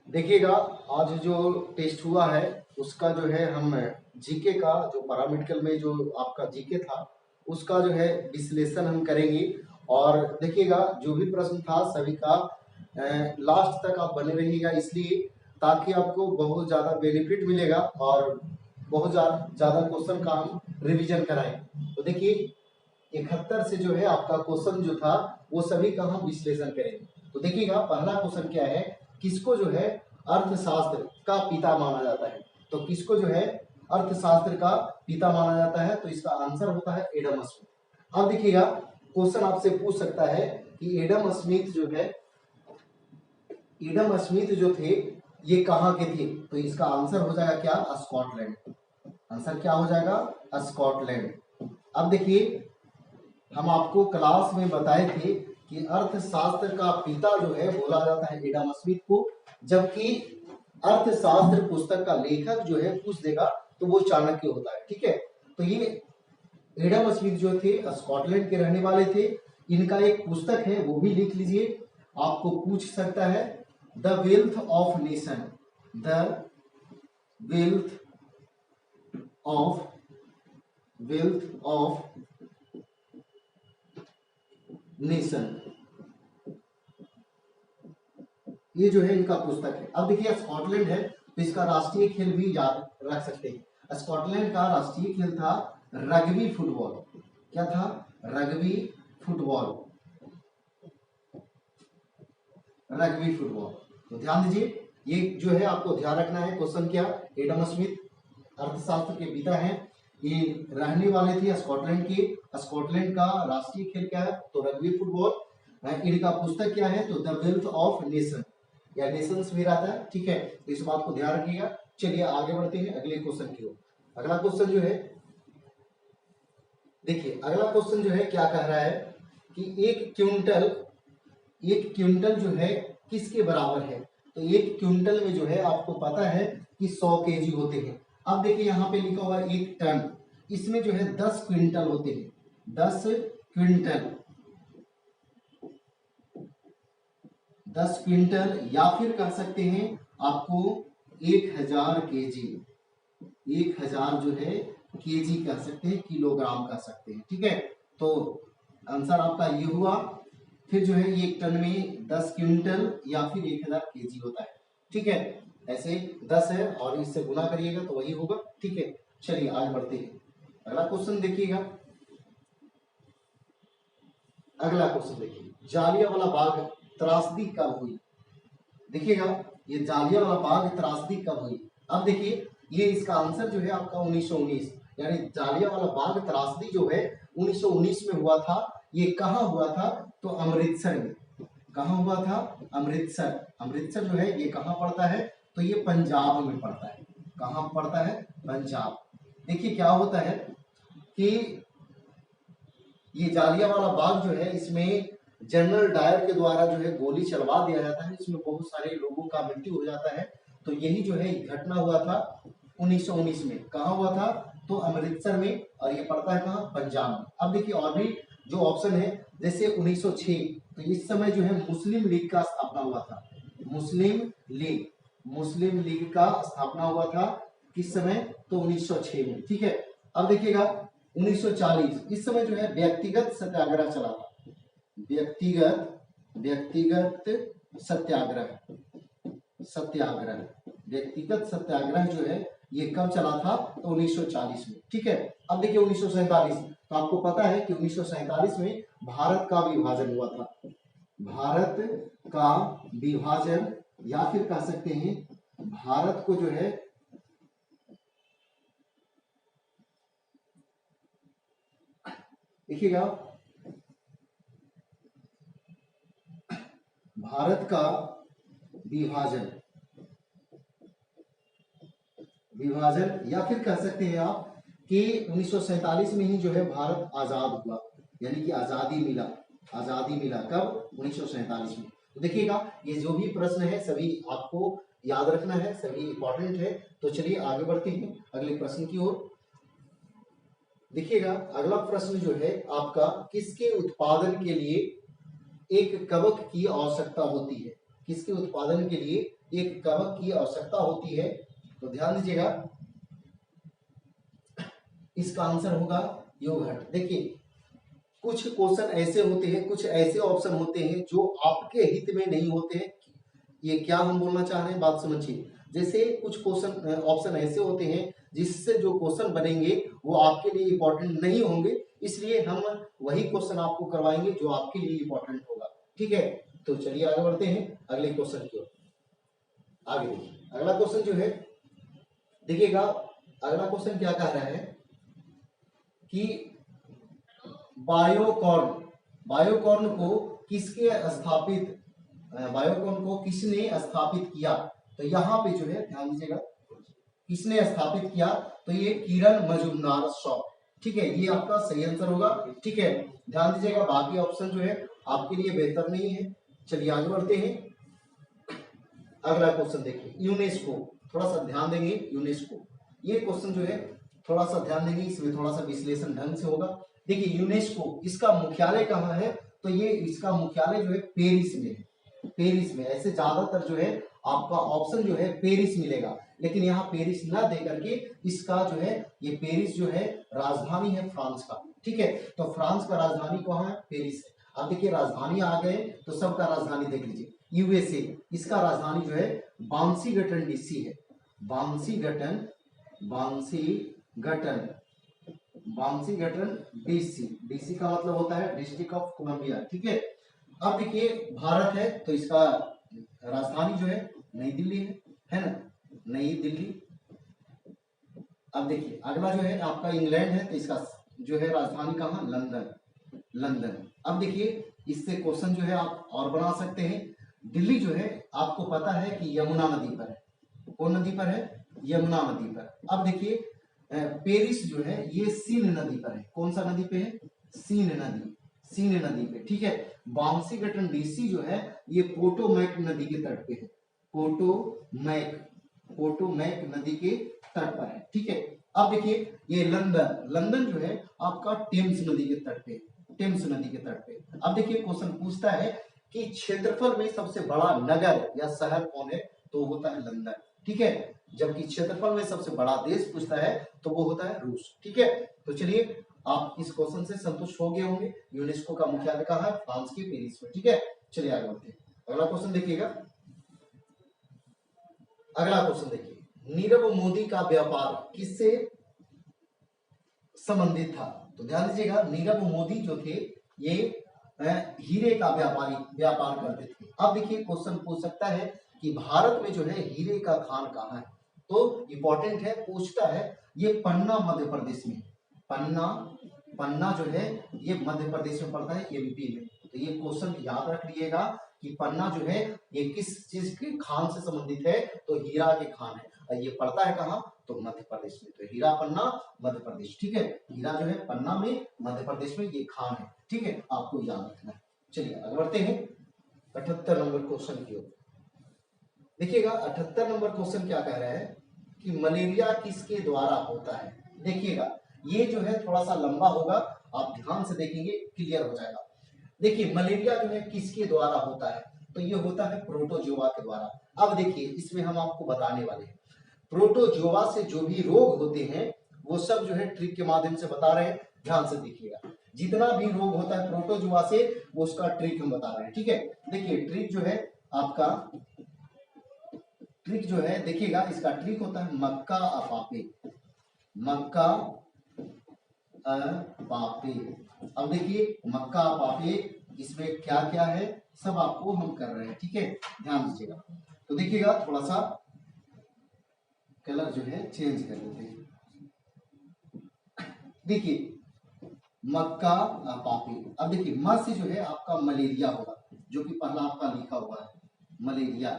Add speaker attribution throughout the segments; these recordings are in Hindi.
Speaker 1: देखिएगा, आज जो टेस्ट हुआ है उसका जो है हम जीके का जो पैरामेडिकल में जो आपका जीके था उसका जो है विश्लेषण हम करेंगे। और देखिएगा, जो भी प्रश्न था सभी का लास्ट तक आप बने रहिएगा, इसलिए ताकि आपको बहुत ज़्यादा बेनिफिट मिलेगा और बहुत ज़्यादा क्वेश्चन का हम रिवीजन कराएं। तो देखिए, 71 से जो है आपका क्वेश्चन जो था वो सभी का हम विश्लेषण करेंगे। तो देखिएगा, पहला क्वेश्चन क्या है, किसको जो है अर्थशास्त्र का पिता माना जाता है। तो किसको जो है अर्थशास्त्र का पिता माना जाता है, तो इसका आंसर होता है एडम स्मिथ। अब देखिएगा, क्वेश्चन आपसे पूछ सकता है कि एडम स्मिथ जो है, एडम स्मिथ जो थे ये कहाँ के थे, तो इसका आंसर हो जाएगा क्या, स्कॉटलैंड। आंसर क्या हो जाएगा, स्कॉटलैंड। अब देखिए, हम आपको क्लास में बताए थे कि अर्थशास्त्र का पिता जो है बोला जाता है एडम स्मिथ को, जबकि अर्थशास्त्र पुस्तक का लेखक जो है पूछ देगा तो वो चाणक्य होता है। ठीक है, तो ये एडम स्मिथ जो थे स्कॉटलैंड के रहने वाले थे। इनका एक पुस्तक है वो भी लिख लीजिए, आपको पूछ सकता है, the wealth of nation. The wealth of nation, ये जो है इनका पुस्तक है। अब देखिए, स्कॉटलैंड है तो इसका राष्ट्रीय खेल भी याद रख सकते हैं। स्कॉटलैंड का राष्ट्रीय खेल था रग्बी फुटबॉल। क्या था, रग्बी फुटबॉल। Rugby football. तो ध्यान दीजिए, ये जो है आपको ध्यान रखना है। क्वेश्चन क्या, एडम स्मिथ अर्थशास्त्र के पिता हैं, ये रहने वाले थे स्कॉटलैंड के। स्कॉटलैंड का राष्ट्रीय खेल क्या है, तो रग्बी फुटबॉल। इनका पुस्तक क्या है, तो द वेल्थ ऑफ नेशन या नेशंस भी रहता है। ठीक है, तो इस बात को ध्यान रखिएगा। चलिए आगे बढ़ते हैं अगले क्वेश्चन की ओर। अगला क्वेश्चन जो है, देखिए अगला क्वेश्चन जो है क्या कह रहा है कि एक क्विंटल जो है किसके बराबर है। तो एक क्विंटल में जो है आपको पता है कि 100 केजी होते हैं। अब देखिए, यहाँ पे लिखा हुआ है एक टन, इसमें जो है 10 क्विंटल होते हैं। 10 क्विंटल, 10 क्विंटल, या फिर कह सकते हैं आपको 1000 केजी। 1000 जो है केजी कह सकते हैं, किलोग्राम कह सकते हैं। ठीक है, तो आंसर आपका ये हुआ। फिर जो है ये एक टन में 10 क्विंटल या फिर 1000 केजी होता है। ठीक है, ऐसे 10 है और इससे गुना करिएगा तो वही होगा। ठीक है, चलिए आगे बढ़ते हैं। अगला क्वेश्चन देखिएगा, अगला क्वेश्चन देखिए, जालियांवाला बाग त्रासदी कब हुई। देखिएगा, ये जालियांवाला बाग त्रासदी कब हुई। अब देखिए, ये इसका आंसर जो है आपका 1919, यानी जालियांवाला बाग त्रासदी जो है 1919 में हुआ था। ये कहाँ हुआ था, तो अमृतसर में। कहाँ हुआ था, अमृतसर। अमृतसर जो है ये कहाँ पड़ता है, तो ये पंजाब में पड़ता है। कहाँ पड़ता है, पंजाब। देखिए क्या होता है कि ये जालियांवाला बाग जो है, इसमें जनरल डायर के द्वारा जो है गोली चलवा दिया जाता है, इसमें बहुत सारे लोगों का मृत्यु हो जाता है। तो यही जो है घटना हुआ था 1919 में। कहाँ हुआ था, तो अमृतसर में, और ये पड़ता है कहाँ, पंजाब में। अब देखिए और भी जो ऑप्शन है, जैसे 1906, तो इस समय जो है मुस्लिम लीग का स्थापना हुआ था। मुस्लिम लीग का स्थापना हुआ था किस समय, तो 1906 में। ठीक है, अब देखिएगा 1940, इस समय जो है व्यक्तिगत सत्याग्रह चला था। व्यक्तिगत सत्याग्रह व्यक्तिगत सत्याग्रह जो है ये कब चला था, तो 1940 में। ठीक है, अब देखिए 1947, तो आपको पता है कि 1947 में भारत का विभाजन हुआ था। भारत का विभाजन, या फिर कह सकते हैं भारत को जो है देखिएगा, भारत का विभाजन या फिर कह सकते हैं आप कि 1947 में ही जो है भारत आजाद हुआ, यानी कि आजादी मिला कब, 1947 में। तो देखिएगा, ये जो भी प्रश्न है सभी आपको याद रखना है, सभी इंपॉर्टेंट है। तो चलिए आगे बढ़ते हैं अगले प्रश्न की ओर। देखिएगा, अगला प्रश्न जो है आपका, किसके उत्पादन के लिए एक कवक की आवश्यकता होती है। किसके उत्पादन के लिए एक कवक की आवश्यकता होती है। तो ध्यान दीजिएगा, इसका आंसर होगा योगहट। देखिए कुछ क्वेश्चन ऐसे होते हैं, कुछ ऐसे ऑप्शन होते हैं जो आपके हित में नहीं होते हैं। ये क्या हम बोलना चाह रहे हैं, बात समझिए। जैसे कुछ क्वेश्चन ऑप्शन ऐसे होते हैं जिससे जो क्वेश्चन बनेंगे वो आपके लिए इंपॉर्टेंट नहीं होंगे, इसलिए हम वही क्वेश्चन आपको करवाएंगे जो आपके लिए इंपॉर्टेंट होगा। ठीक है, तो चलिए आगे बढ़ते हैं अगले क्वेश्चन की ओर। आगे देखिए अगला क्वेश्चन जो है, देखिएगा अगला क्वेश्चन क्या कह रहा है कि बायोकॉर्न, बायोकॉर्न को किसके स्थापित, बायोकॉर्न को किसने स्थापित किया। तो यहाँ पे जो है ध्यान दीजिएगा, किसने स्थापित किया, तो ये किरण मजूमदार शॉ। ठीक है, ये आपका सही आंसर होगा। ठीक है, ध्यान दीजिएगा, बाकी ऑप्शन जो है आपके लिए बेहतर नहीं है। चलिए आगे बढ़ते हैं। अगला क्वेश्चन देखिए, यूनेस्को, थोड़ा सा ध्यान देंगे। यूनेस्को, ये क्वेश्चन जो है थोड़ा सा ध्यान देंगे, इसमें थोड़ा सा विश्लेषण ढंग से होगा। देखिए यूनेस्को, इसका मुख्यालय कहाँ है, तो ये इसका मुख्यालय जो है पेरिस में है। पेरिस में, ऐसे ज्यादातर जो है आपका ऑप्शन जो है पेरिस मिलेगा, लेकिन यहाँ पेरिस ना दे करके इसका जो है, ये पेरिस जो है राजधानी है फ्रांस का। ठीक है, तो फ्रांस का राजधानी कहाँ है, पेरिस है। अब देखिए राजधानी आ गए तो सबका राजधानी देख लीजिए। यूएसए, इसका राजधानी जो है बांसीगटन डीसी है। बांसीगटन, बांसीगटन, बांसीगटन डीसी, डीसी का मतलब होता है डिस्ट्रिक्ट ऑफ कोलंबिया। ठीक है, अब देखिए भारत है तो इसका राजधानी जो है नई दिल्ली है ना, नई दिल्ली। अब देखिए अगला जो है आपका इंग्लैंड है तो इसका जो है राजधानी कहाँ, लंदन, लंदन। अब देखिए इससे क्वेश्चन जो है आप और बना सकते हैं। दिल्ली जो है आपको पता है कि यमुना नदी पर है। कौन नदी पर है, यमुना नदी पर। अब देखिए पेरिस जो है ये सीन नदी पर है। कौन सा नदी पे है, सीन नदी, सीन नदी पे। ठीक है, बांसीगटन डीसी जो है ये पोटोमैक नदी के तट पे है। पोटोमैक, पोटोमैक नदी के तट पर है। ठीक है, अब देखिए ये लंदन, लंदन जो है आपका टेम्स नदी के तट पे, टेम्स नदी के तट पे। अब देखिए क्वेश्चन पूछता है कि क्षेत्रफल में सबसे बड़ा नगर या शहर कौन है, तो होता है लंदन। ठीक है, जबकि क्षेत्रफल में सबसे बड़ा देश पूछता है तो वो होता है रूस। ठीक है, तो चलिए आप इस क्वेश्चन से संतुष्ट हो गए होंगे। यूनेस्को का मुख्यालय कहाँ है, फ्रांस के पेरिस में। ठीक है, चलिए आगे बढ़ते हैं। अगला क्वेश्चन देखिएगा, अगला क्वेश्चन देखिए, नीरव मोदी का व्यापार किससे संबंधित था। तो ध्यान दीजिएगा, नीरव मोदी जो थे ये हीरे का व्यापार करते थे। अब देखिए क्वेश्चन पूछ सकता है कि भारत में जो है हीरे का खान कहाँ है, तो इंपॉर्टेंट है, पूछता है। ये पन्ना मध्य प्रदेश में, पन्ना, पन्ना जो है ये मध्य प्रदेश में पड़ता है, एमपी में। तो ये क्वेश्चन याद रख लीजिएगा कि पन्ना जो है ये किस चीज के खान से संबंधित है, तो हीरा के खान है। और ये पड़ता है कहाँ, तो मध्य प्रदेश में। तो हीरा पन्ना मध्य प्रदेश। ठीक है, हीरा जो है पन्ना में, मध्य प्रदेश में ये खान है। ठीक है, आपको याद रखना है। चलिए आगे बढ़ते हैं 78 नंबर क्वेश्चन की ओर। देखिएगा 78 नंबर क्वेश्चन क्या कह रहा है कि मलेरिया किसके द्वारा होता है। देखिएगा ये जो है थोड़ा सा लंबा होगा, आप ध्यान से देखेंगे क्लियर हो जाएगा। देखिए मलेरिया जो है किसके द्वारा होता है, तो ये होता है प्रोटोजोआ के द्वारा। अब देखिए इसमें हम आपको बताने वाले हैं, प्रोटोजोआ से जो भी रोग होते हैं वो सब जो है ट्रिक के माध्यम से बता रहे हैं। ध्यान से देखिएगा, जितना भी रोग होता है प्रोटोजोआ से वो उसका ट्रिक हम बता रहे हैं। ठीक है, देखिए ट्रिक जो है आपका, ट्रिक जो है देखिएगा, इसका ट्रिक होता है मक्का अपापे, मक्का अपापे। अब देखिए मक्का अपापे, इसमें क्या क्या है सब आपको हम कर रहे हैं। ठीक है, ध्यान दीजिएगा। तो देखिएगा थोड़ा सा कलर जो है चेंज कर लेते हैं। देखिए मक्का अपापे। अब देखिए म से जो है आपका मलेरिया होगा, जो कि पहला आपका लिखा हुआ है मलेरिया,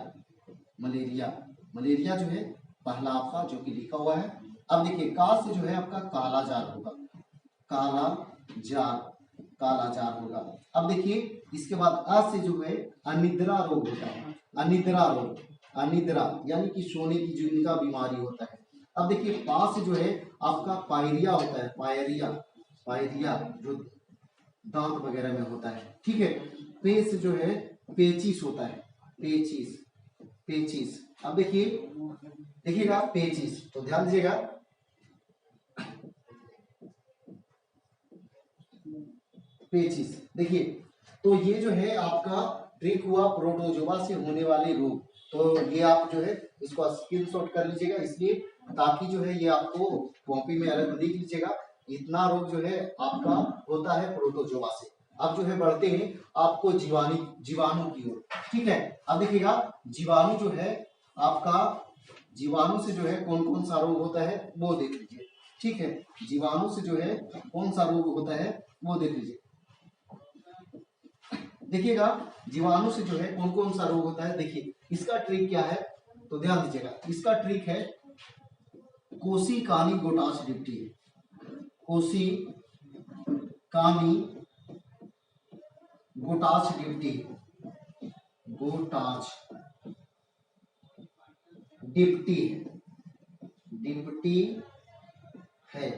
Speaker 1: मलेरिया, मलेरिया जो है पहला आपका जो कि लिखा हुआ है। अब देखिए का से जो है आपका काला जार होगा, काला जार, काला जार होगा। अब देखिए इसके बाद अ से जो है अनिद्रा रोग होता है, अनिद्रा रोग, अनिद्रा यानी कि सोने की जो इनका बीमारी होता है। अब देखिए पा से जो है आपका पायरिया होता है, पायरिया, पायरिया जो दांत वगैरह में होता है। ठीक है, पे से जो है पेचिस होता है, पेचिस, पेचिस। अब देखिए, देखिएगा पेचिस, तो ध्यान दीजिएगा, पेचिस देखिए, तो ये जो है आपका ट्रिक हुआ प्रोटोजोआ से होने वाले रोग। तो ये आप जो है इसको स्क्रीनशॉट कर लीजिएगा, इसलिए ताकि जो है ये आपको कॉपी में अलग लिख लीजिएगा। इतना रोग जो है आपका होता है प्रोटोजोआ से। अब जो है बढ़ते हैं आपको जीवाणु की ओर, ठीक है। अब देखिएगा जीवाणु जो है आपका, जीवाणु से जो है कौन कौन सा रोग होता है वो देख लीजिए, ठीक है। जीवाणु से जो है कौन सा रोग होता है वो देख लीजिए। देखिएगा जीवाणु से जो है कौन कौन सा रोग होता है, देखिए इसका ट्रिक क्या है, तो ध्यान दीजिएगा। इसका ट्रिक है कोशिकानी गोटास डिप्टी, कोशिकानी गोटास डिप्टी, गोटाच डिप्टी, डिप्टी है।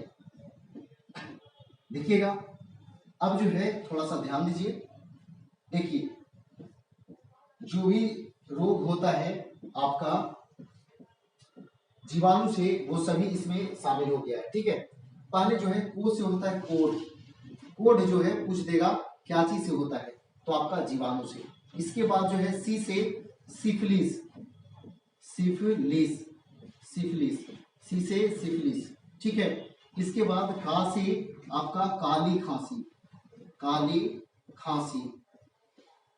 Speaker 1: देखिएगा अब जो है थोड़ा सा ध्यान दीजिए, देखिए जो भी रोग होता है आपका जीवाणु से वो सभी इसमें शामिल हो गया है, ठीक है। पहले जो है को से होता है कोड, कोड जो है पूछ देगा क्या चीज से होता है, तो आपका जीवाणु से। इसके बाद जो है सी से सिफिलिस, सिफिलिस, सिफिलिस, सी से सिफिलिस, ठीक है। इसके बाद का से आपका काली खांसी, काली खांसी,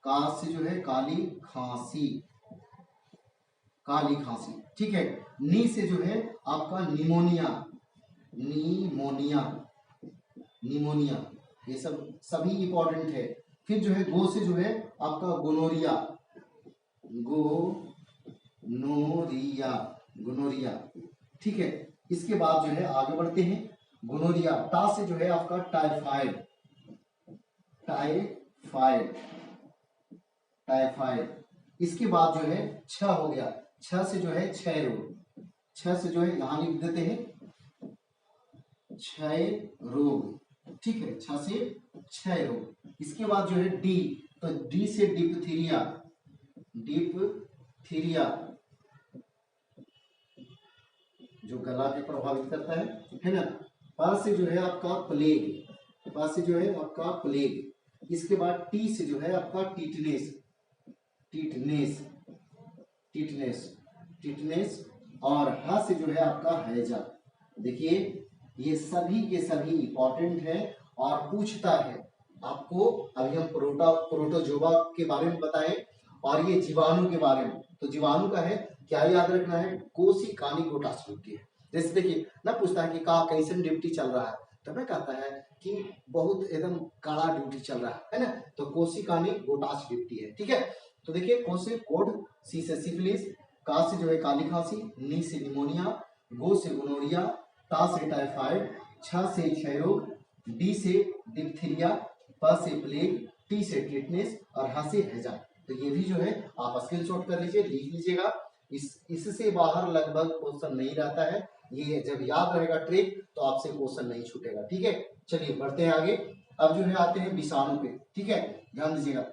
Speaker 1: का से जो है काली खांसी, काली खांसी, ठीक है। नी से जो है आपका निमोनिया, निमोनिया, निमोनिया, ये सब सभी इंपॉर्टेंट है। फिर जो है गो से जो है आपका गोनोरिया, गोनोरिया, गोनोरिया, ठीक है। इसके बाद जो है आगे बढ़ते हैं, गोनोरिया। टा से जो है आपका टाइफाइड, टाइफाइड, टाइफाइड। इसके बाद जो है छ हो गया, छ से जो है क्षय रोग, छ से जो है यहां लिख देते हैं क्षय रोग, ठीक है, छ से क्षय रोग। इसके बाद जो है डी, तो डी से डिप्थीरिया, डिप्थीरिया जो गला के प्रभावित करता है ना। पा से जो है आपका प्लेग, पा से जो है आपका प्लेग। इसके बाद टी से जो है आपका टीटनेस, टीटनेस, टीटनेस, टीटनेस। और ह से जो है आपका हैजा। देखिए ये सभी के सभी इंपॉर्टेंट है और पूछता है आपको। अभी हम प्रोटोजोआ के बारे में बताएं और ये जीवाणु के बारे में। तो जीवाणु का है क्या याद रखना है, कोशिकानी गोटास डिप्टी है। जैसे देखिए ना पूछता है कि का कैसन ड्यूटी चल रहा है, तो मैं कहता है कि बहुत एकदम कड़ा ड्यूटी चल रहा है ना, तो कोशिकानी गोटास डिप्टी है, ठीक है। तो देखिए को से कोड, सी से सिफिलिस, का से जो है काली खांसी, नी से निमोनिया, गो से गोनोरिया, टा से टाइफाइड, छ से क्षय रोग, डी से डिप्थीरिया, प से प्लेग, टी से टिटनेस और ह से हैजा। तो ये भी जो है आप स्क्रीनशॉट कर लीजिए, लिख लीजिएगा। इससे बाहर लगभग क्वेश्चन नहीं रहता है। ये जब याद रहेगा ट्रिक तो आपसे क्वेश्चन नहीं छूटेगा, ठीक है। चलिए बढ़ते हैं आगे। अब जो है आते हैं विषाणु पे, ठीक है, ध्यान दीजिएगा।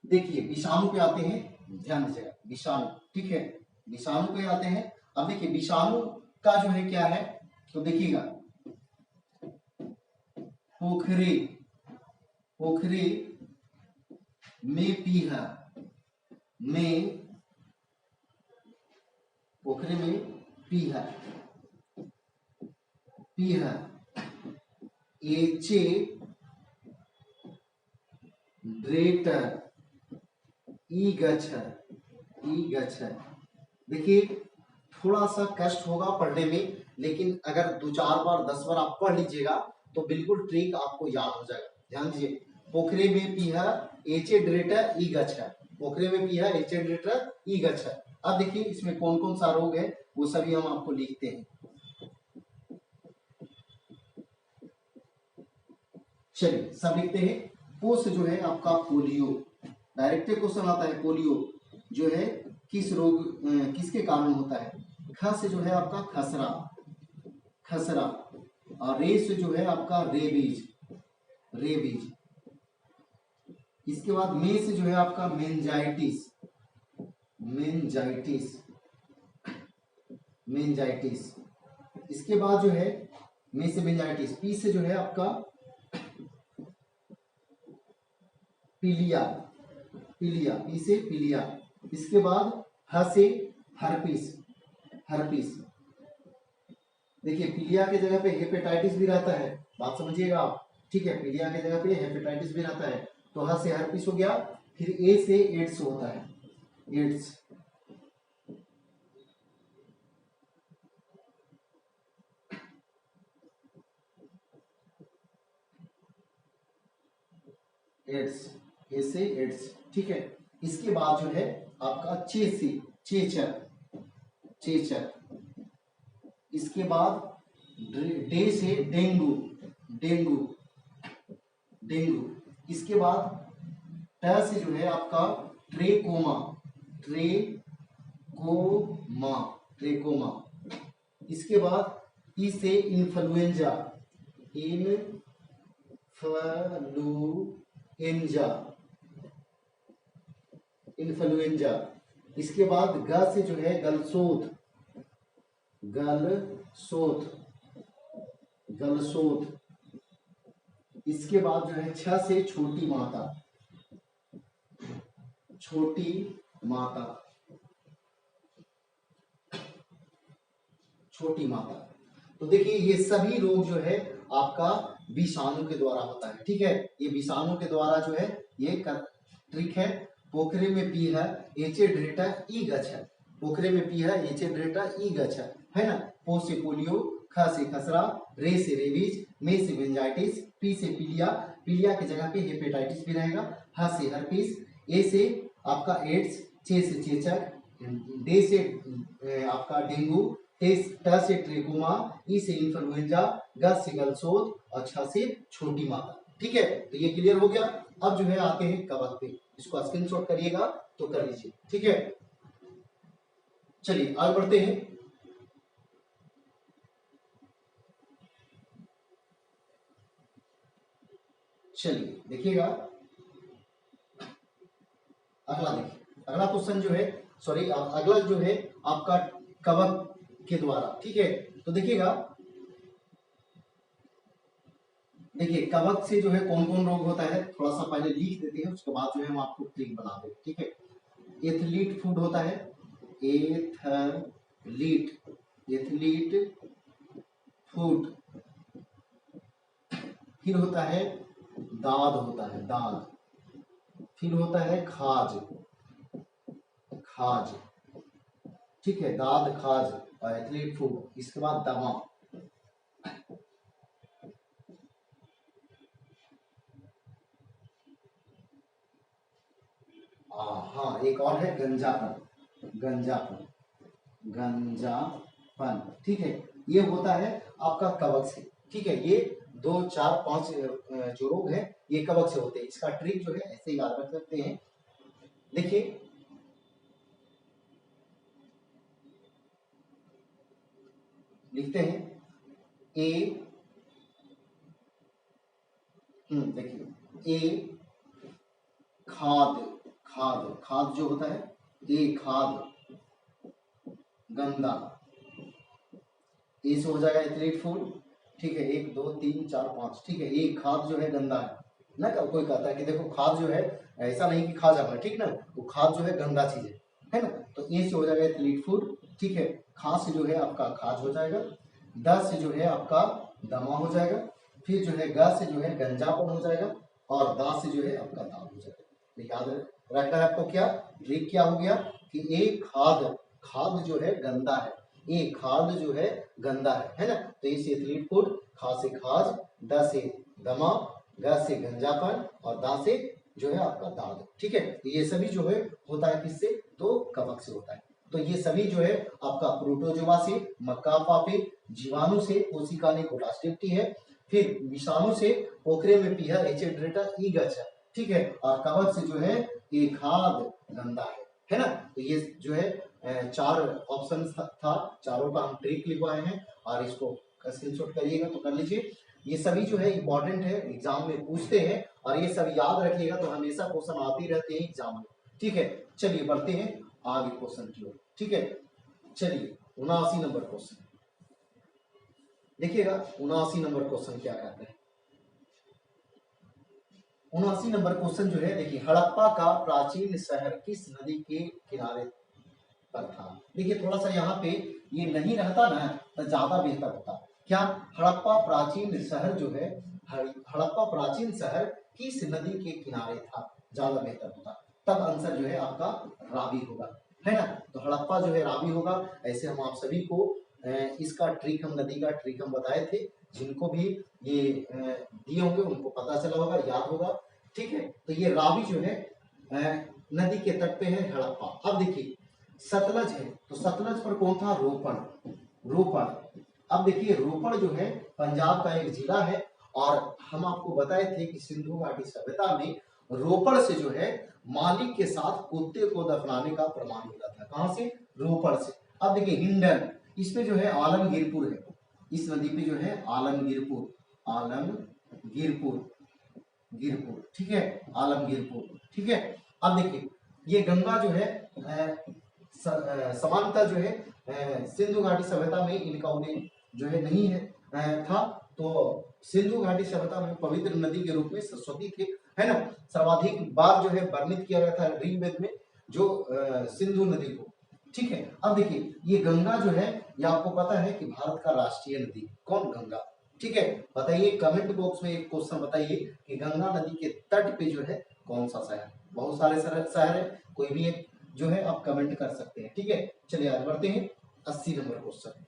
Speaker 1: देखिए विषाणु पे आते हैं, ध्यान दीजिएगा, विषाणु, ठीक है, विषाणु पे आते हैं। अब देखिए विषाणु का जो है क्या है, तो देखिएगा पोखरे, पोखरे में पीहा, में पोखरे में पीहा, पीहा, एचे ड्रेटर, ई गच्छर, ई गच्छर। देखिए थोड़ा सा कष्ट होगा पढ़ने में, लेकिन अगर 2-4 बार 10 बार आप पढ़ लीजिएगा तो बिल्कुल ट्रिक आपको याद हो जाएगा। ध्यान दीजिए, पोखरे में पीहा एचे ड्रेटर ई गच्छर, पोखरे में पीहा एचे ड्रेटर ई गच्छर। अब देखिए इसमें कौन कौन सा रोग है वो सभी हम आपको लिखते हैं। चलिए सब लिखते हैं। पो से जो है आपका पोलियो, डायरेक्ट क्वेश्चन आता है, पोलियो जो है किस रोग किसके कारण होता है। ख से जो है आपका खसरा, खसरा। और रे से जो है आपका रेबीज, रेबीज। इसके बाद में से जो है आपका मेंजाइटिस, मेंजाइटिस, मेंजाइटिस। इसके बाद जो है में से मेंजाइटिस, पी से जो है आपका पीलिया, पीलिया, पी से पीलिया। इसके बाद ह से हर्पिस, हर्पिस। देखिए पीलिया के जगह पे हेपेटाइटिस भी रहता है, बात समझिएगा आप, ठीक है। पीलिया के जगह पे हेपेटाइटिस भी रहता है, तो ह से हर्पिस हो गया। फिर ए से एड्स होता है, एड्स, एड्स, ए से एड्स, ठीक है। इसके बाद जो है आपका चे से चेचक, चेचक। इसके बाद डे से डेंगू, डेंगू, डेंगू। इसके बाद ट से जो है आपका ट्रेकोमा, ट्रेकोमा, ट्रेकोमा। इसके बाद ई से इन्फ्लुएंजा, इन्फ्लुएंजा, इन्फ्लुएंजा। इसके बाद ग से जो है गलसोत, गलसोत, गलसोत। इसके बाद जो है छ से छोटी माता, छोटी माता, छोटी माता। तो देखिए ये सभी रोग जो है आपका विषाणु के द्वारा होता है, ठीक है। ये विषाणु के द्वारा जो है ये ट्रिक है। पोखरे में पी है एचे ड्रेटा ई गच है, पोखरे में पी है एचे ड्रेटा ई गच है ना। पो से पोलियो, ख से खसरा, रे से रेबीज, में से मेनिंजाइटिस, पी से पीलिया, पीलिया की जगह पे हेपेटाइटिस भी रहेगा, ह से हर्पीस, ए से आपका एड्स, चे से चेचक, डे से आपका डेंगू, ट से ट्रेकोमा, ई से इन्फ्लुएंजा, ग से गलसोत और छ से छोटी माता, ठीक है। तो ये क्लियर हो गया। अब जो है आते हैं कवक पे, इसको स्क्रीनशॉट करिएगा तो कर लीजिए, ठीक है। चलिए आगे बढ़ते हैं। चलिए देखिएगा अगला, देखिए अगला क्वेश्चन जो है, सॉरी अगला जो है आपका कवक के द्वारा, ठीक है। तो देखिएगा, देखिए कवक से जो है कौन कौन रोग होता है थोड़ा सा पहले लिख देते हैं, उसके बाद जो है हम आपको ट्रिक बना देंगे, ठीक है। एथलीट फूड होता है, एथलीट, एथलीट फूड। फिर होता है दाद, होता है दाद। फिर होता है खाज, खाज, ठीक है, दाद खाज और एथलीट फूड। इसके बाद दमा, हाँ एक और है गंजापन, गंजापन, गंजापन, ठीक है। ये होता है आपका कवक से, ठीक है। ये 2 4 5 जो रोग है ये कवक से होते हैं। इसका ट्रिक जो है ऐसे ही याद रख सकते हैं। देखिए लिखते हैं ए, देखिए ए खाद, खाद, खाद जो होता है ए खाद, गंदा, ए से हो जाएगा एथलीट फूड, ठीक है। 1 2 3 4 5, ठीक है। ए खाद जो है गंदा है ना, कोई कहता है कि देखो खाद जो है ऐसा नहीं कि खा जाना, ठीक ना, वो खाद जो है गंदा चीज है ना। तो ए से हो जाएगा एथलीट फूड, ठीक है। खा से जो है आपका खाज हो जाएगा, द से जो है आपका दमा हो जाएगा, फिर जो है ग से जो है गंजापन हो जाएगा और दा से जो है आपका दाल हो जाएगा। तो याद रखना है आपको, क्या ट्रिक क्या हो गया कि ए खाद, खाद जो है गंदा है, ये खाद जो है गंदा है ना। तो ये से एथलीट फूड, खा से खाज, द से दमा, ग से गंजापन और दा से जो है आपका दाद, ठीक है। तो ये सभी जो है होता है किससे, तो कवक से होता है। तो ये सभी जो है आपका प्रोटोजोआ से, मक्काफा पे, जीवाणु से, कोशिका ने कोलास्टिप्टी है, फिर विषाणु से पोखरे में पीहा एचेड्रेटा ई गच है, ठीक है। और कवक से जो है ये खाद गंदा है ना। तो ये जो है 4 ऑप्शन था, चारों का हम ट्रिक लिखवाए हैं और इसको स्क्रीनशॉट करिएगा तो कर लीजिए। ये सभी जो है इंपॉर्टेंट है, एग्जाम में पूछते हैं और ये सब याद रखिएगा तो हमेशा क्वेश्चन आते ही रहते हैं एग्जाम में। ठीक है, चलिए बढ़ते हैं आगे क्वेश्चन की ओर। ठीक है, चलिए 79 नंबर क्वेश्चन देखिएगा। 79 नंबर क्वेश्चन क्या कहता है? 79 नंबर क्वेश्चन जो है देखिए, हड़प्पा का प्राचीन शहर किस नदी के किनारे पर था? देखिए थोड़ा सा यहाँ पे ये नहीं रहता ना तो ज्यादा बेहतर होता। क्या हड़प्पा प्राचीन शहर जो है, हड़प्पा प्राचीन शहर किस नदी के किनारे था, ज्यादा बेहतर होता। तब आंसर जो है आपका रावी होगा, है ना। तो हड़प्पा जो है रावी होगा। ऐसे हम आप सभी को इसका ट्रिक, हम नदी का ट्रिक हम बताए थे, जिनको भी ये दिए होंगे उनको पता चला होगा, याद होगा। ठीक है, तो ये रावी जो है नदी के तट पे है हड़प्पा। अब देखिए सतलज है, तो सतलज पर कौन था? रोपड़। रोपड़। अब देखिए रोपड़ जो है पंजाब का एक जिला है और हम आपको बताए थे कि सिंधु घाटी सभ्यता में रोपड़ से जो है मालिक के साथ कुत्ते को दफनाने का प्रमाण मिला था। कहां से? रोपड़ से। अब देखिए हिंडन, इसमें जो है आलमगीरपुर है, इस नदी पे जो है आलमगीरपुर, आलमगीरपुर, गिरपुर। ठीक है, आलमगीरपुर। ठीक है, अब देखिए ये गंगा जो है समानता जो है सिंधु घाटी सभ्यता में इनका उल्लेख जो है नहीं है था। तो सिंधु घाटी सभ्यता में पवित्र नदी के रूप में सरस्वती थे, है ना। सर्वाधिक बार जो है वर्णित किया गया था ऋग्वेद में जो सिंधु नदी को। ठीक है, अब देखिए ये गंगा जो है, ये आपको पता है कि भारत का राष्ट्रीय नदी कौन? गंगा। ठीक है, बताइए कमेंट बॉक्स में एक क्वेश्चन बताइए कि गंगा नदी के तट पे जो है कौन सा शहर? बहुत सारे शहर है, कोई भी एक जो है आप कमेंट कर सकते हैं। ठीक है, चलिए आगे बढ़ते हैं। 80 नंबर क्वेश्चन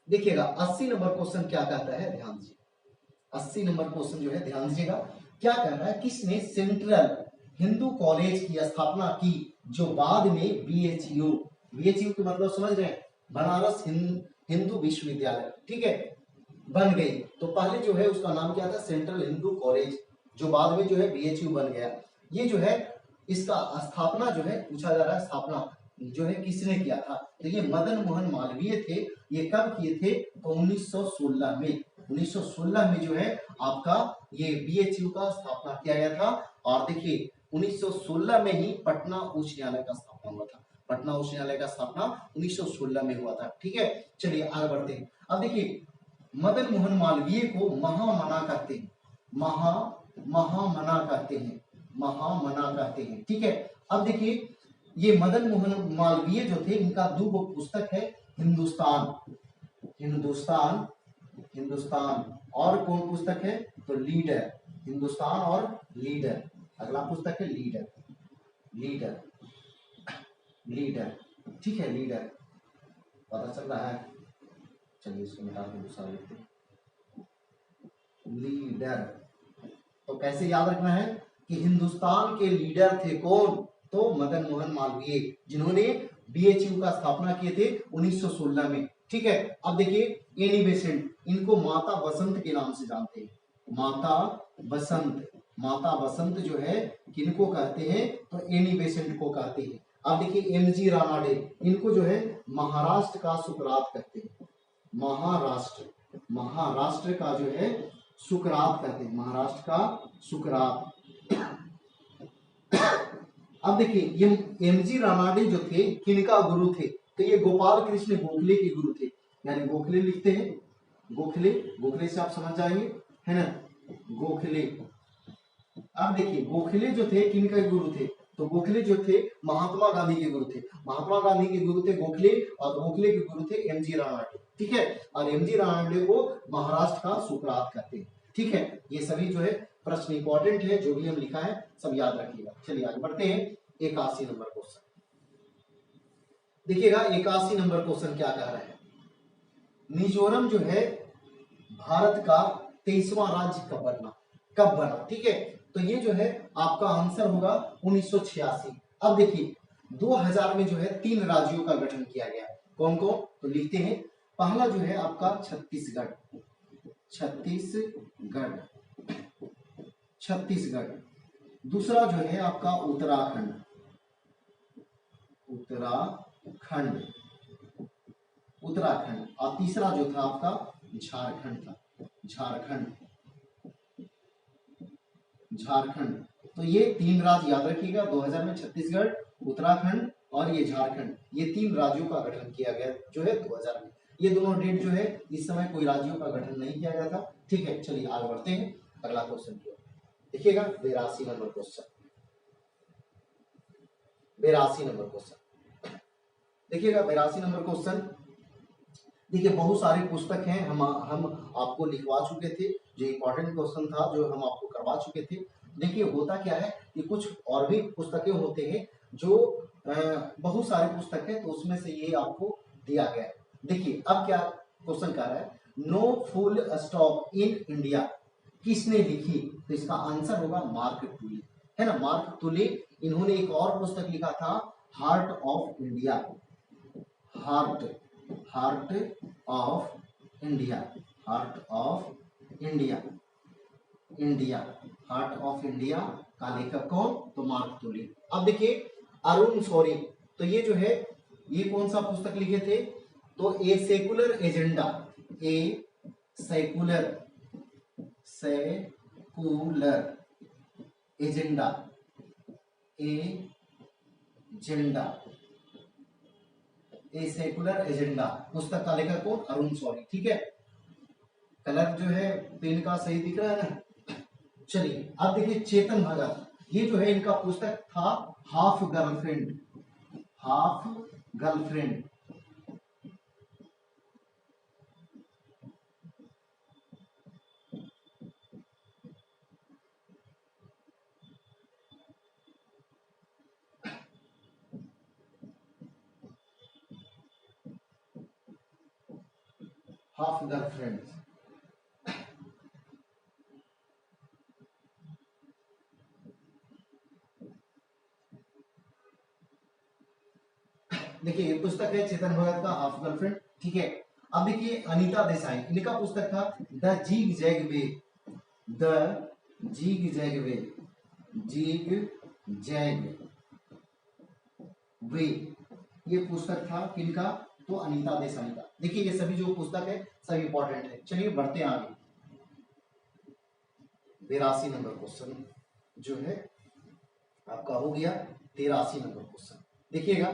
Speaker 1: देखिएगा। 80 नंबर क्वेश्चन क्या कहता है, ध्यान दीजिए। 80 नंबर क्वेश्चन जो है ध्यान दीजिएगा, क्या कह रहा है? किसने सेंट्रल हिंदू कॉलेज की स्थापना की जो बाद में बीएचयू, बीएचयू का मतलब समझ रहे हैं, बनारस हिंदू विश्वविद्यालय, ठीक है, बन गई। तो पहले जो है उसका नाम क्या था? सेंट्रल हिंदू कॉलेज, जो बाद में जो है बीएचयू बन गया। ये जो है इसका स्थापना जो है पूछा जा रहा है, स्थापना जो है किसने किया था? तो ये मदन मोहन मालवीय थे। ये कब किए थे? तो 1916 में। 1916 में जो है आपका ये बीएचयू का स्थापना किया गया था। और देखिए 1916 में ही पटना उच्च न्यायालय का स्थापना हुआ था। पटना उच्च न्यायालय का स्थापना 1916 में हुआ था। ठीक है, चलिए आगे बढ़ते हैं। अब देखिए मदन मोहन मालवीय को महामना कहते हैं, महामना कहते हैं, महामना कहते हैं। ठीक है, अब देखिए ये मदन मोहन मालवीय जो थे, इनका दो पुस्तक है, हिंदुस्तान, हिंदुस्तान, हिंदुस्तान, और कौन पुस्तक है? तो लीडर, हिंदुस्तान और लीडर। अगला पुस्तक है लीडर, लीडर, लीडर। ठीक है, लीडर पता चल रहा है। चलिए इसको मिटा के दूसरा लिखते हैं, लीडर। तो कैसे याद रखना है कि हिंदुस्तान के लीडर थे कौन? तो मदन मोहन मालवीय, जिन्होंने बीएचयू का स्थापना किए थे 1916 में। ठीक है, अब देखिए एनी बेसेंट, इनको माता बसंत के नाम से जानते हैं, माता बसंत। माता बसंत जो है किनको कहते हैं? तो एनी बेसेंट को कहते हैं। अब देखिए एमजी रानाडे, इनको जो है महाराष्ट्र का सुकरात कहते हैं, महाराष्ट्र, महाराष्ट्र का जो है सुकरात कहते हैं, महाराष्ट्र का सुकरात। अब देखिए ये एमजी रानाडे जो थे किनका गुरु थे? तो ये गोपाल कृष्ण गोखले के गुरु थे, यानी गोखले लिखते हैं, गोखले, गोखले से आप समझ जाएंगे, है ना, गोखले। अब देखिए गोखले जो थे किनके गुरु थे? तो गोखले जो थे महात्मा गांधी के गुरु थे, महात्मा गांधी के गुरु थे गोखले, और गोखले के गुरु थे एमजी रानाडे। ठीक है, और एमजी रानाडे को महाराष्ट्र का सुकरात कहते हैं। ठीक है, ये सभी जो है प्रश्न इंपॉर्टेंट है, जो भी हम लिखा है सब याद रखिएगा। चलिए आगे बढ़ते हैं। 81 नंबर क्वेश्चन देखिएगा। 81 नंबर क्वेश्चन क्या कह रहा है? मिजोरम जो है भारत का 23वां राज्य कब बना? कब बना? ठीक है, तो ये जो है आपका आंसर होगा 1986। अब देखिए 2000 में जो है 3 राज्यों का गठन किया गया। कौन कौन? तो लिखते हैं, पहला जो है आपका छत्तीसगढ़, छत्तीसगढ़, छत्तीसगढ़। दूसरा जो है आपका उत्तराखंड, उत्तराखंड, उत्तराखंड। और तीसरा जो था आपका झारखंड था, झारखंड, झारखंड। तो ये 3 राज्य याद रखिएगा, 2000 में छत्तीसगढ़, उत्तराखंड और ये झारखंड, ये 3 राज्यों का गठन किया गया जो है 2000 में। ये दोनों डेट जो है इस समय कोई राज्यों का गठन नहीं किया गया था। ठीक है, चलिए आगे बढ़ते हैं अगला क्वेश्चन की ओर। देखिएगा 82 नंबर क्वेश्चन, 82 नंबर क्वेश्चन देखिएगा। 82 नंबर क्वेश्चन देखिए, बहुत सारे पुस्तक हैं, हम आपको लिखवा चुके थे, जो इंपॉर्टेंट क्वेश्चन था जो हम आपको करवा चुके थे। देखिए होता क्या है कि कुछ और भी पुस्तकें होते हैं जो बहुत सारे पुस्तक है, तो उसमें से ये आपको दिया गया है। देखिए अब क्या क्वेश्चन कर रहा है, no full stop in India किसने लिखी? तो इसका आंसर होगा मार्क टुली, है ना, मार्क टुली। इन्होंने एक और पुस्तक लिखा था, heart of India, heart of India, heart of India, India, heart of India का लेखक कौन? तो मार्क टुली। अब देखिए अरुण शौरी, तो ये जो है ये कौन सा पुस्तक लिखे थे? तो a secular agenda, a secular agenda, a secular agenda पुस्तक का लेखक कौन? अरुण शौरी। ठीक है, कलर जो है पेन का सही दिख रहा है ना। चलिए अब देखिए चेतन भगत, ये जो है इनका पुस्तक था half girlfriend, half girlfriend. Half girlfriend, देखिए ये पुस्तक है चेतन भगत का हाफ गर्लफ्रेंड। ठीक है, अब देखिए अनीता देसाई, इनका पुस्तक था the zigzag way, the zigzag way, zigzag way, ये पुस्तक था किनका? तो अनीता देसाई का। देखिए ये सभी जो पुस्तक है सब इंपॉर्टेंट है। चलिए बढ़ते हैं आगे। 82 नंबर क्वेश्चन जो है आपका हो गया 83 नंबर क्वेश्चन। देखिएगा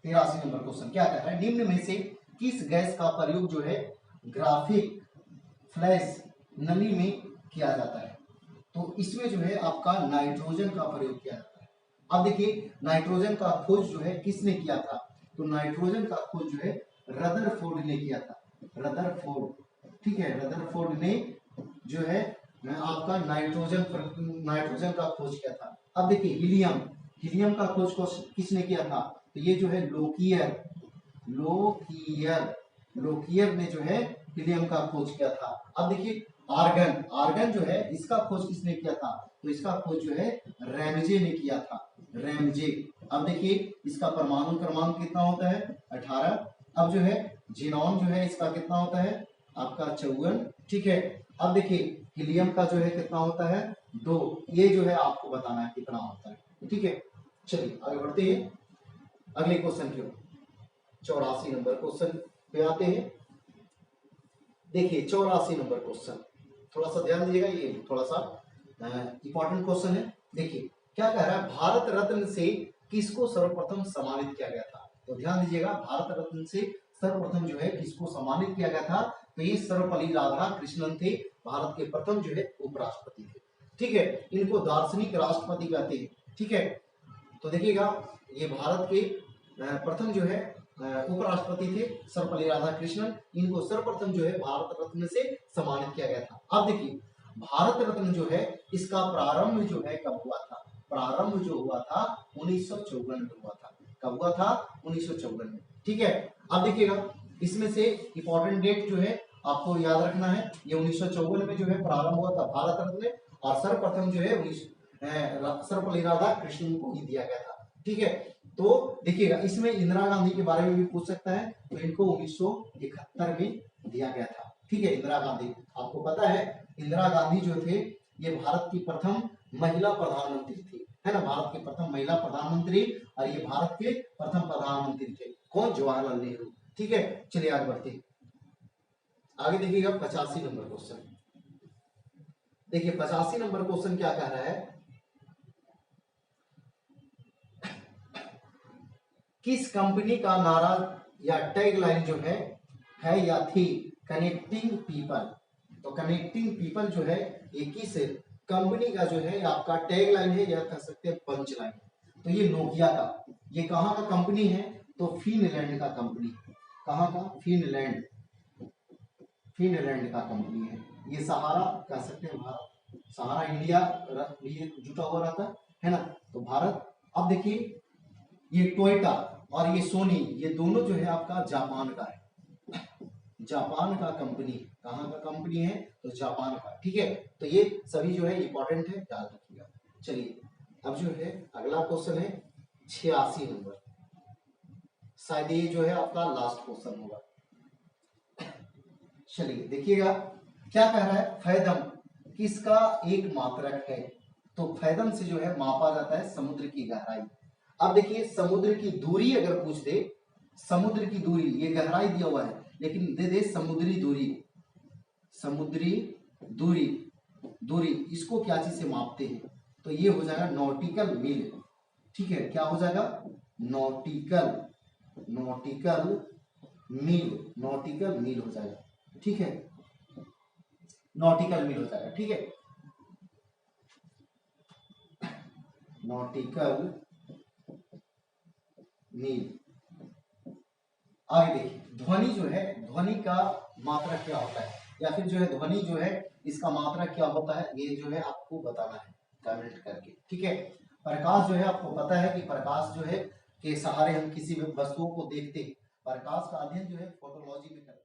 Speaker 1: 83 नंबर क्वेश्चन क्या कह रहा है, निम्न में से किस गैस का प्रयोग जो है ग्राफिक फ्लैश नली में किया जाता है? तो इसमें जो है आपका नाइट्रोजन का प्रयोग किया जाता है। अब देखिए नाइट्रोजन का खोज जो है किसने किया था? तो नाइट्रोजन का खोज जो है रदरफोर्ड ने किया था, रदरफोर्ड। ठीक है, रदरफोर्ड ने जो है आपका नाइट्रोजन का खोज किया था। अब देखिए हीलियम, हीलियम का खोज किसने किया था? तो ये जो है लोकियर, लोकियर, लोकियर ने जो है हीलियम का खोज किया था। अब देखिए आर्गन, आर्गन जो है इसका खोज किसने किया था? तो इसका खोज जो है रैमजे ने किया था, रैमजे। अब देखिए इसका परमाणु क्रमांक कितना होता है? 18। अब जो है जीनॉन जो है इसका कितना होता है? आपका 54। ठीक है, अब देखिए हीलियम का जो है कितना होता है? 2। ये जो है आपको बताना है कितना होता है। ठीक है, चलिए आगे बढ़ते हैं अगले क्वेश्चन की ओर। 84 नंबर क्वेश्चन पे आते हैं। देखिए 84 नंबर क्वेश्चन, थोड़ा सा ध्यान दीजिएगा, ये थोड़ा सा इंपॉर्टेंट क्वेश्चन है। देखिए क्या कह रहा है, भारत रत्न से किसको सर्वप्रथम सम्मानित किया गया था? तो ध्यान दीजिएगा, भारत रत्न से सर्वप्रथम जो है किसको सम्मानित किया गया था? तो ये सर्वपल्ली राधाकृष्णन थे, भारत के प्रथम जो है उपराष्ट्रपति थे। ठीक है, इनको दार्शनिक राष्ट्रपति कहते हैं। ठीक है, तो देखिएगा ये भारत के प्रथम जो है उपराष्ट्रपति थे सर्वपल्ली राधाकृष्णन, इनको सर्वप्रथम जो है भारत रत्न से सम्मानित किया गया था। अब देखिए भारत रत्न जो है इसका प्रारंभ जो है कब हुआ था? प्रारंभ जो हुआ था 1954 में हुआ था। कब हुआ था? 1954 में। ठीक है, अब देखिएगा इसमें से इंपॉर्टेंट डेट जो है आपको याद रखना है, ये 1954 में जो है प्रारंभ हुआ था भारत रत्न, और सर्वप्रथम जो है सर्वपल्ली राधाकृष्णन को ही दिया गया था। ठीक है, तो देखिएगा इसमें इंदिरा गांधी के बारे में भी पूछ सकता है, तो इनको 1971 में दिया गया था। ठीक है, इंदिरा गांधी, आपको पता है इंदिरा गांधी जो थे ये भारत की प्रथम महिला प्रधानमंत्री थी, है ना, भारत के प्रथम महिला प्रधानमंत्री, और ये भारत के प्रथम प्रधानमंत्री थे। कौन? जवाहरलाल नेहरू। ठीक है, चलिए आगे बढ़ते हैं। आगे देखिएगा 85 नंबर क्वेश्चन। देखिए 85 नंबर क्वेश्चन क्या कह रहा है, किस कंपनी का नारा या टैगलाइन जो है या थी कनेक्टिंग पीपल। तो कनेक्टिंग पीपल जो है ये किस कंपनी का जो है आपका टैगलाइन है या कह सकते हैं पंच लाइन। तो ये नोकिया का, ये कहाँ का कंपनी है, तो फिनलैंड का कंपनी है। कहाँ का, फिनलैंड, फिनलैंड का कंपनी है। ये सहारा कह सकते हैं भारत, सहारा इंडिया ये जुटा हुआ रहता है ना, तो भारत। अब देखिए ये टोयोटा और ये सोनी, ये दोनों जो है आपका जापान का है, जापान का कंपनी। कहाँ का कंपनी है, तो जापान का। ठीक है, तो ये सभी जो है इंपॉर्टेंट है, याद रखिएगा। चलिए अब जो है अगला क्वेश्चन है 86 नंबर, शायद ये जो है आपका लास्ट क्वेश्चन होगा। चलिए देखिएगा क्या कह रहा है, फैदम किसका एक मात्रक है। तो फैदम से जो है मापा जाता है समुद्र की गहराई। अब देखिए समुद्र की दूरी अगर पूछ दे, समुद्र की दूरी, ये गहराई दिया हुआ है लेकिन दे दे समुद्री दूरी, समुद्री दूरी, दूरी इसको क्या चीज से मापते हैं, तो ये हो जाएगा नॉटिकल मील। ठीक है, क्या हो जाएगा, नॉटिकल, नॉटिकल मील, नॉटिकल मील हो जाएगा। ठीक है, नॉटिकल मील हो जाएगा। ठीक है, नॉटिकल मील। आगे देखिए ध्वनि जो है, ध्वनि का मात्रा क्या होता है, या फिर जो है ध्वनि जो है इसका मात्रा क्या होता है, ये जो है आपको बताना है कमेंट करके। ठीक है, प्रकाश जो है आपको पता है कि प्रकाश जो है के सहारे हम किसी भी वस्तुओं को देखते हैं। प्रकाश का अध्ययन जो है फोटोलॉजी में करते हैं।